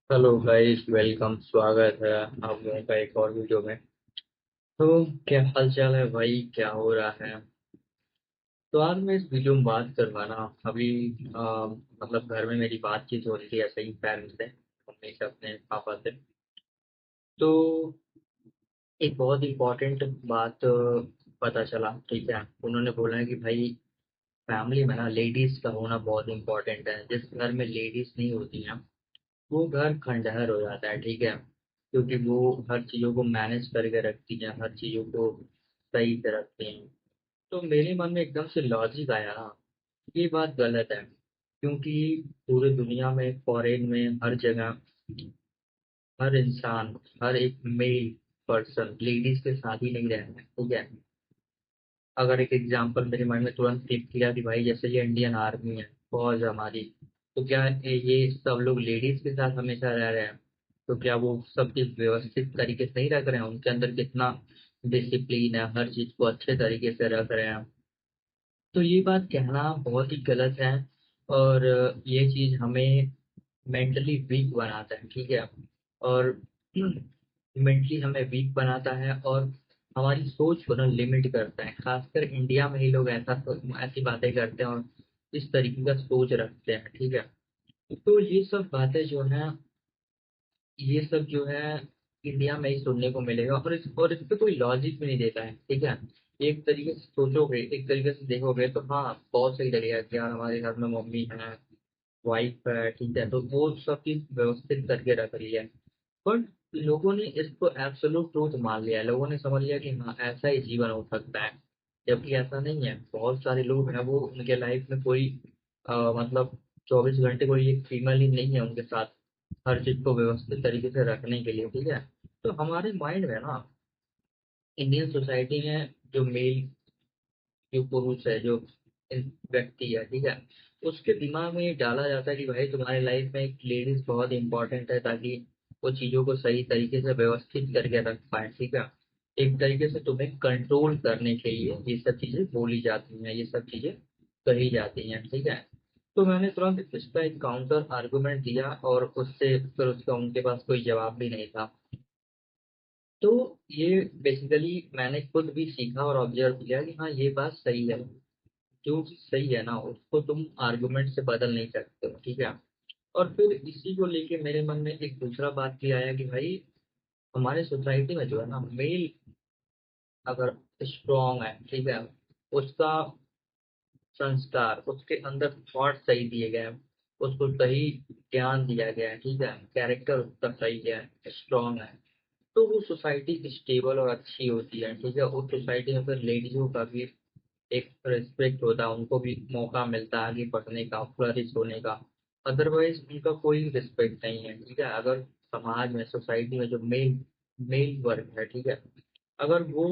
Hello guys, welcome. स्वागत है आप लोगों का एक और वीडियो में। तो क्या हाल चाल है भाई, क्या हो रहा है? तो आज मैं इस वीडियो में बात करवाना अभी मतलब घर में मेरी बातचीत हो रही थी ऐसे ही पेरेंट्स से, मम्मी से, अपने पापा से। तो एक बहुत इम्पोर्टेंट बात पता चला। ठीक है, उन्होंने बोला है कि भाई फैमिली में ना लेडीज का होना बहुत इम्पोर्टेंट है। जिस घर में लेडीज नहीं होती हैं वो घर खंडहर हो जाता है। ठीक है, क्योंकि वो हर चीजों को मैनेज करके रखती हैं, हर चीजों को सही से रखती हैं। तो मेरे मन में एकदम से लॉजिक आया ना, ये बात गलत है। क्योंकि पूरी दुनिया में, फॉरेन में, हर जगह, हर इंसान, हर एक मेल पर्सन लेडीज के साथ ही नहीं रहता है। ठीक है, अगर एक एग्जांपल मेरे माइंड में तुरंत क्लिक किया कि भाई जैसे ये इंडियन आर्मी है, फौज हमारी, तो क्या ये सब लोग लेडीज के साथ हमेशा रह रहे हैं? तो क्या वो सब चीज व्यवस्थित तरीके से नहीं रख रहे हैं? उनके अंदर कितना डिसिप्लिन है, हर चीज को अच्छे तरीके से रख रहे हैं? तो ये बात कहना बहुत ही गलत है। और ये चीज हमें मेंटली वीक बनाता है। ठीक है, और मेंटली हमें वीक बनाता है और हमारी सोच को ना लिमिट करता है। खासकर इंडिया में ही लोग ऐसी बातें करते हैं और इस तरीके का सोच रखते हैं। ठीक है, तो ये सब बातें जो है, ये सब जो है इंडिया में ही सुनने को मिलेगा। और इस पे कोई लॉजिक भी नहीं देता है। ठीक है, एक तरीके से सोचोगे, एक तरीके से देखोगे तो हाँ, बहुत सही लगेगा कि यार हमारे घर में मम्मी है, वाइफ है। ठीक है, तो वो सब चीज व्यवस्थित करके रख रही है। बट लोगों ने इसको एब्सोल्यूट ट्रूथ मान लिया है। लोगों ने समझ लिया कि हाँ, ऐसा ही जीवन हो सकता है, जबकि ऐसा नहीं है। बहुत सारे लोग हैं, वो उनके लाइफ में कोई मतलब 24 घंटे कोई एक फीमेल ही नहीं है उनके साथ, हर चीज को व्यवस्थित तरीके से रखने के लिए। ठीक है, तो हमारे माइंड में ना, इंडियन सोसाइटी में जो मेल, जो पुरुष है, जो व्यक्ति है, ठीक है, उसके दिमाग में ये डाला जाता है कि भाई तुम्हारी लाइफ में एक लेडीज बहुत इंपॉर्टेंट है, ताकि वो चीजों को सही तरीके से व्यवस्थित करके रख पाए। ठीक है, एक तरीके से तुम्हें कंट्रोल करने के लिए ये सब चीजें बोली जाती हैं, ये सब चीजें कही जाती हैं। ठीक है, तो मैंने तुरंत इसका एक काउंटर आर्गुमेंट दिया और उससे फिर उसका उनके पास कोई जवाब भी नहीं था। तो ये बेसिकली मैंने खुद भी सीखा और ऑब्जर्व किया कि हाँ, ये बात सही है। जो चीज सही है ना, उसको तुम आर्गुमेंट से बदल नहीं सकते हो। ठीक है, और फिर इसी को लेके मेरे मन में एक दूसरा बात भी आया कि भाई हमारे सोसाइटी में जो है ना, मेल अगर स्ट्रांग है, ठीक है, उसका संस्कार, उसके अंदर थॉट सही दिए गए हैं, उसको सही ज्ञान दिया गया है, ठीक है, कैरेक्टर उसका सही है, स्ट्रांग है, तो वो सोसाइटी स्टेबल और अच्छी होती है। ठीक है, उस सोसाइटी में फिर लेडीजों का भी एक रिस्पेक्ट होता है, उनको भी मौका मिलता है आगे बढ़ने का, फ्लरिश होने का। अदरवाइज उनका कोई रिस्पेक्ट नहीं है। ठीक है, अगर समाज में, सोसाइटी में जो मेल मेल वर्ग है, ठीक है, अगर वो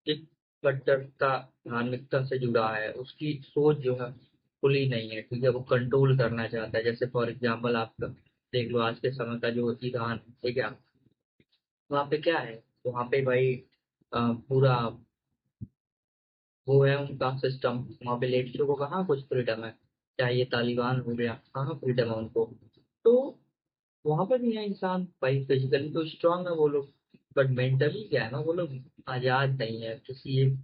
एक कट्टरता, धार्मिकता से जुड़ा है, उसकी सोच जो है खुली नहीं है। ठीक है, वो कंट्रोल करना चाहता है। जैसे फॉर एग्जाम्पल आप देख लो आज के समय का जो ईरान है, ठीक है, वहाँ पे क्या है, वहाँ पे भाई पूरा वो है उनका सिस्टम। वहाँ पे लेडीजों को कहाँ कुछ फ्रीडम है, चाहे ये तालिबान हो गया, कहाँ फ्रीडम है उनको। तो वहां पर भी है इंसान भाई, फिजिकली तो स्ट्रांग है वो लोग, बट मेंटली क्या है ना, वो लोग आजाद नहीं है, किसी एक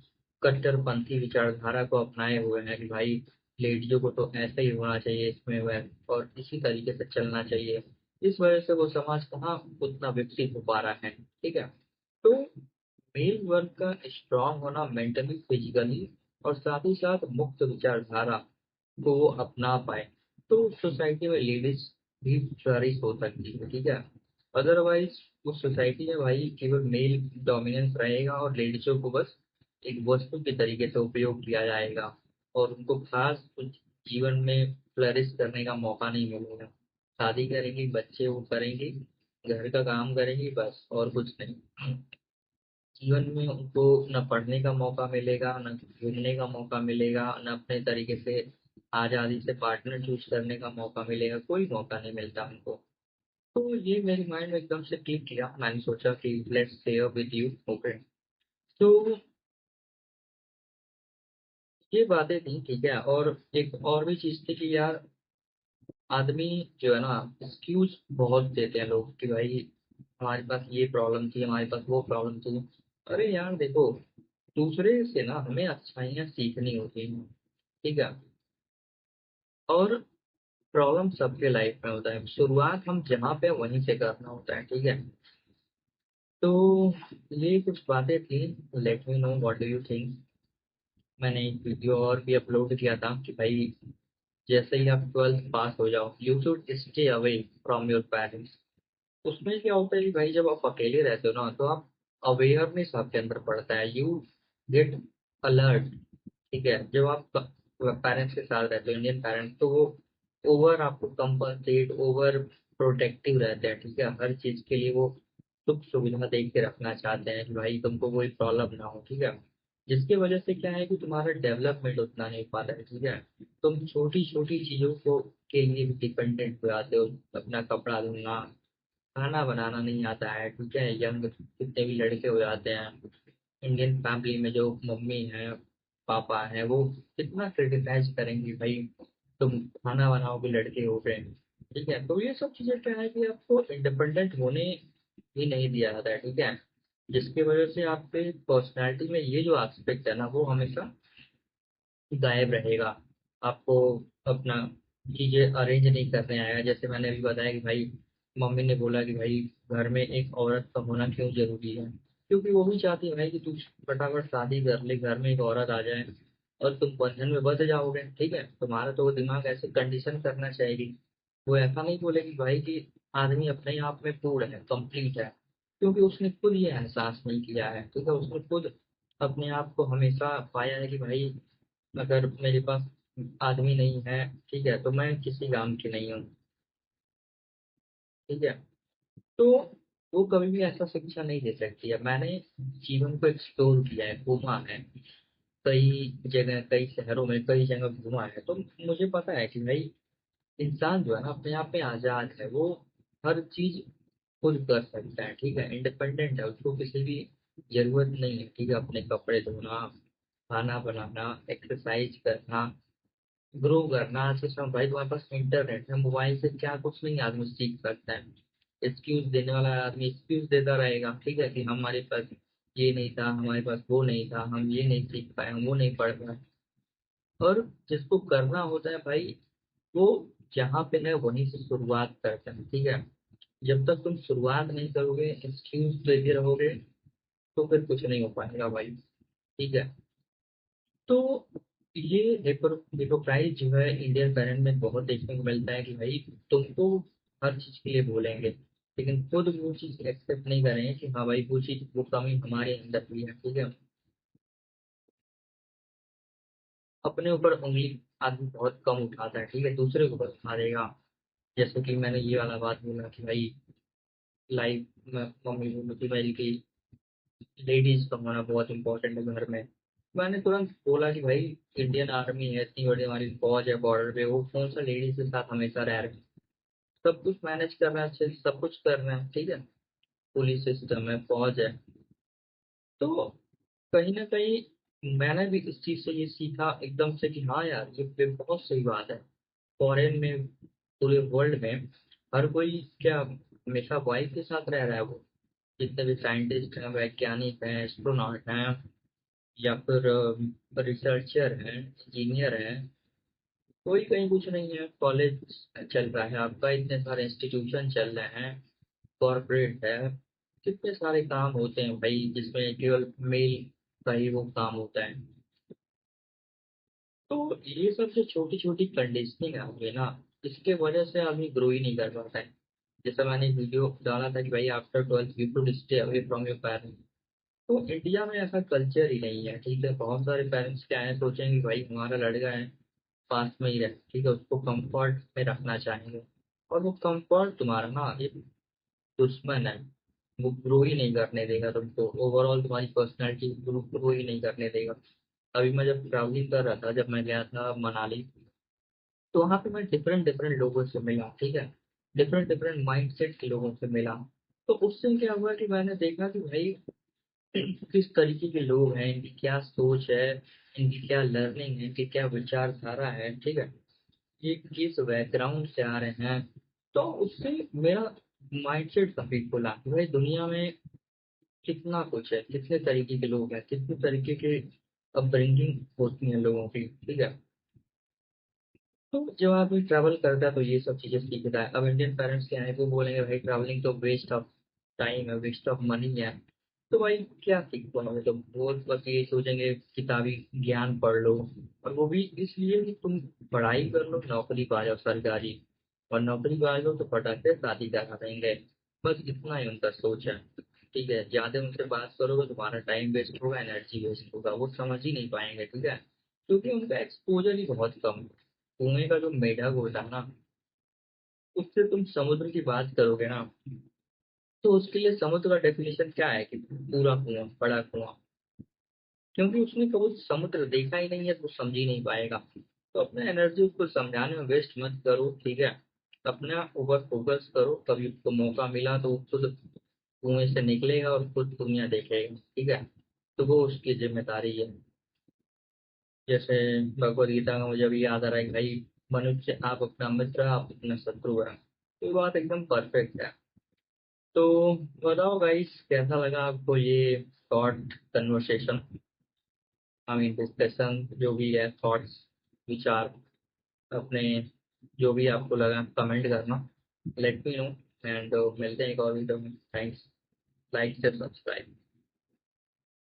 कट्टरपंथी विचारधारा को अपनाए हुए हैं कि भाई लेडीजों को तो ऐसा ही होना चाहिए, इसमें वह और इसी तरीके से चलना चाहिए। इस वजह से वो समाज कहाँ उतना विकसित हो पा रहा है। ठीक है, तो मेल वर्ग का स्ट्रांग होना मेंटली, फिजिकली और साथ ही साथ मुक्त विचारधारा को वो अपना पाए, तो सोसाइटी में लेडीज भी फ्लरिश हो सकती है। ठीक है, अदरवाइज उस सोसाइटी में भाई केवल मेल डोमिनेंस रहेगा और लेडीजों को बस एक वस्तु के तरीके से उपयोग किया जाएगा और उनको खास कुछ जीवन में फ्लरिश करने का मौका नहीं मिलेगा। शादी करेंगी, बच्चे वो करेंगी, घर का काम करेंगी, बस और कुछ नहीं। जीवन में उनको न पढ़ने का मौका मिलेगा, न घूमने का मौका मिलेगा, न अपने तरीके से आजादी से पार्टनर चूज करने का मौका मिलेगा, कोई मौका नहीं मिलता उनको। तो ये मेरे माइंड में एकदम से क्लिक किया, मैंने सोचा कि let's share with you. Okay, तो ये बातें थी। ठीक है, और एक और भी चीज थी कि यार आदमी जो है ना एक्सक्यूज बहुत देते हैं लोग कि भाई हमारे पास ये प्रॉब्लम थी, हमारे पास वो प्रॉब्लम थी। अरे यार देखो, दूसरे से ना हमें अच्छाइयाँ सीखनी होती हैं, ठीक है। और प्रॉब्लम सबके लाइफ में होता है, शुरुआत हम जहाँ पे वहीं से करना होता है, ठीक है। तो ये कुछ बातें थी। Let me know what do you think. मैंने एक वीडियो और भी अपलोड किया था कि भाई जैसे ही आप 12th पास हो जाओ you should stay away from your parents. उसमें क्या होता है कि भाई जब आप अकेले रहते हो ना तो आप अवेयरनेस आपके अंदर पड़ता है, यू गेट अलर्ट, ठीक है। जब आप पेरेंट्स के साथ रहते हो, इंडियन पेरेंट्स, तो वो ओवर आपको कंपनसेट, ओवर प्रोटेक्टिव रहते हैं, ठीक है। हर चीज के लिए वो सुख सुविधा देख के रखना चाहते हैं कि भाई तुमको कोई प्रॉब्लम ना हो, ठीक है। जिसकी वजह से क्या है कि तुम्हारा डेवलपमेंट उतना नहीं पाता है, ठीक है। तुम छोटी छोटी चीजों को के लिए भी डिपेंडेंट हो जाते हो। अपना कपड़ा धोना, खाना बनाना नहीं आता है, ठीक है। यंग कितने भी लड़के हो जाते हैं इंडियन फैमिली में, जो मम्मी है पापा है, वो कितना क्रिटिसाइज करेंगे भाई तुम खाना बनाओगे, लड़के हो गए, ठीक है। तो ये सब चीजें क्या है कि आपको इंडिपेंडेंट होने ही नहीं दिया जाता है, ठीक है। जिसकी वजह से आपके पर्सनैलिटी में ये जो एस्पेक्ट है ना वो हमेशा गायब रहेगा। आपको अपना चीजें अरेंज नहीं करने आएगा। जैसे मैंने अभी बताया कि भाई मम्मी ने बोला कि भाई घर में एक औरत का होना क्यों जरूरी है, क्योंकि वो भी चाहती है भाई कि तू फटाफट शादी कर ले, घर में एक औरत आ जाए और तुम बंधन में बंध जाओगे, ठीक है। तुम्हारा तो वो दिमाग ऐसे कंडीशन करना चाहेगी। वो ऐसा नहीं बोलेगी भाई कि आदमी अपने आप में पूर्ण है, कंप्लीट है, क्योंकि उसने खुद ये एहसास नहीं किया है, ठीक है। उसने खुद अपने आप को हमेशा पाया है कि भाई अगर मेरे पास आदमी नहीं है, ठीक है, तो मैं किसी काम की नहीं हूँ, ठीक है। तो वो कभी भी ऐसा शिक्षा नहीं दे सकती है। मैंने जीवन को एक्सप्लोर किया है, घूमा है कई जगह, कई शहरों में कई जगह घूमा है, तो मुझे पता है कि भाई इंसान जो है ना अपने आप में आजाद है। वो हर चीज खुद कर सकता है, ठीक है। इंडिपेंडेंट है, उसको किसी की जरूरत नहीं है, ठीक है। अपने कपड़े धोना, खाना बनाना, एक्सरसाइज करना, ग्रो करना। आज के समय भाई तुम्हारे पास इंटरनेट है, मोबाइल से क्या कुछ नहीं आदमी सीख सकता है। एक्सक्यूज देने वाला आदमी एक्सक्यूज देता रहेगा, ठीक है, कि हमारे पास ये नहीं था, हमारे पास वो नहीं था, हम ये नहीं सीख पाए, हम वो नहीं पढ़ पाए। और जिसको करना होता है भाई वो जहाँ पे है वहीं से शुरुआत करता है, ठीक है। जब तक तुम शुरुआत नहीं करोगे, एक्सक्यूज देते रहोगे, तो फिर कुछ नहीं हो पाएगा भाई, ठीक है। तो ये हिपोक्राइट जो है इंडियन पेरेंट में बहुत देखने को मिलता है कि भाई तुमको हर चीज के लिए बोलेंगे, लेकिन खुद वो चीज एक्सेप्ट नहीं करेंगे कि हाँ भाई वो चीज, वो कमी हमारे अंदर भी है, ठीक है। अपने ऊपर उंगली आदमी बहुत कम उठाता है, ठीक है, दूसरे के ऊपर उठा देगा। जैसे कि मैंने ये वाला बात बोला कि भाई लाइफ में मम्मी बोली थी मेरी कि लेडीज का होना बहुत इंपॉर्टेंट है घर में। मैंने तुरंत बोला कि भाई इंडियन आर्मी है, इतनी बड़ी हमारी फौज है बॉर्डर पे, वो कौन सा लेडीज के साथ हमेशा रह रहे हैं। सब कुछ मैनेज करना है, अच्छे से सब कुछ करना है, ठीक है। पुलिस सिस्टम है, फौज है। तो कहीं ना कहीं मैंने भी इस चीज से ये सीखा एकदम से कि हाँ यार ये बहुत सही बात है। फॉरेन में, पूरे वर्ल्ड में हर कोई क्या हमेशा वाइफ के साथ रह रहा है। वो जितने भी साइंटिस्ट हैं, वैज्ञानिक हैं, एस्ट्रोनॉट हैं, या फिर रिसर्चर हैं, इंजीनियर हैं, कोई कहीं कुछ नहीं है। कॉलेज चल रहा है आपका, इतने सारे इंस्टीट्यूशन चल रहे हैं, कॉर्पोरेट है, कितने सारे काम होते हैं भाई जिसमें केवल मेल का ही वो काम होता है। तो ये सब जो छोटी छोटी कंडीशनिंग आ गई ना, इसके वजह से आदमी ग्रो ही नहीं कर पाता है। जैसा मैंने वीडियो डाला था कि भाई after 12th you should stay away from your parents. तो इंडिया में ऐसा कल्चर ही नहीं है, ठीक है। बहुत सारे पेरेंट्स क्या है, सोचेंगे भाई हमारा लड़का है पास में ही रहे, ठीक है, उसको कंफर्ट में रखना चाहेंगे। और वो कंफर्ट तुम्हारा ना एक दुश्मन है। वो ग्रो ही नहीं करने देगा तुमको, ओवरऑल तुम्हारी पर्सनैलिटी ग्रो ही नहीं करने देगा। अभी मैं जब ट्रैवलिंग कर रहा था, जब मैं गया था मनाली, तो वहाँ पे मैं डिफरेंट डिफरेंट लोगों से मिला, ठीक है। डिफरेंट डिफरेंट माइंडसेट के लोगों से मिला। तो उससे क्या हुआ कि मैंने देखा कि भाई किस तरीके के लोग हैं, इनकी क्या सोच है, इनकी क्या लर्निंग है, इनकी क्या विचारधारा है, ठीक है। ये किस बैकग्राउंड से आ रहे हैं, तो उससे मेरा माइंडसेट काफी खुला कि भाई दुनिया में कितना कुछ है, कितने तरीके के लोग हैं, कितने तरीके के अपब्रिंगिंग होती है लोगों की, ठीक है। तो जब आदमी ट्रैवल करता है तो ये सब चीजें सीखता है। अब इंडियन पेरेंट्स क्या है, वो बोलेंगे भाई ट्रैवलिंग तो वेस्ट ऑफ टाइम है, वेस्ट ऑफ मनी है। तो भाई क्या सीख पाओगे, तो वो बस ये सोचेंगे किताबी ज्ञान पढ़ लो, और वो भी इसलिए कि तुम पढ़ाई कर लो, नौकरी पा जाओ सरकारी, और नौकरी पा लो तो फटाक से शादी करा देंगे। बस इतना ही उनका सोच है, ठीक है। ज्यादा उनसे बात करोगे तुम्हारा टाइम वेस्ट होगा, एनर्जी वेस्ट होगा, वो समझ ही नहीं पाएंगे, ठीक है। क्योंकि उनका एक्सपोजर ही बहुत कम है। कुएं का जो मेढक होता है ना, उससे तुम समुद्र की बात करोगे ना, तो उसके लिए समुद्र का डेफिनेशन क्या है कि पूरा कुआं, बड़ा कुआं। क्योंकि उसने कभी समुद्र देखा ही नहीं है तो समझ ही नहीं पाएगा। तो अपने एनर्जी उसको समझाने में वेस्ट मत करो, ठीक है। अपना ऊपर फोकस करो, कभी उसको मौका मिला तो वो खुद कुएं से निकलेगा और खुद दुनिया देखेगा, ठीक है। तो वो उसकी जिम्मेदारी है। जैसे भगवत गीता का मुझे अभी याद आ रहा है कि भाई, मनुष्य आप अपना मित्र, आप अपना शत्रु है। तो ये बात एकदम परफेक्ट है। तो बताओ गाइस, कैसा लगा आपको ये short conversation, I mean discussion, जो भी है थॉट्स, विचार अपने, जो भी आपको लगा कमेंट करना, लेट मी नो। एंड मिलते हैं एक और वीडियो में। थैंक्स, लाइक से सब्सक्राइब।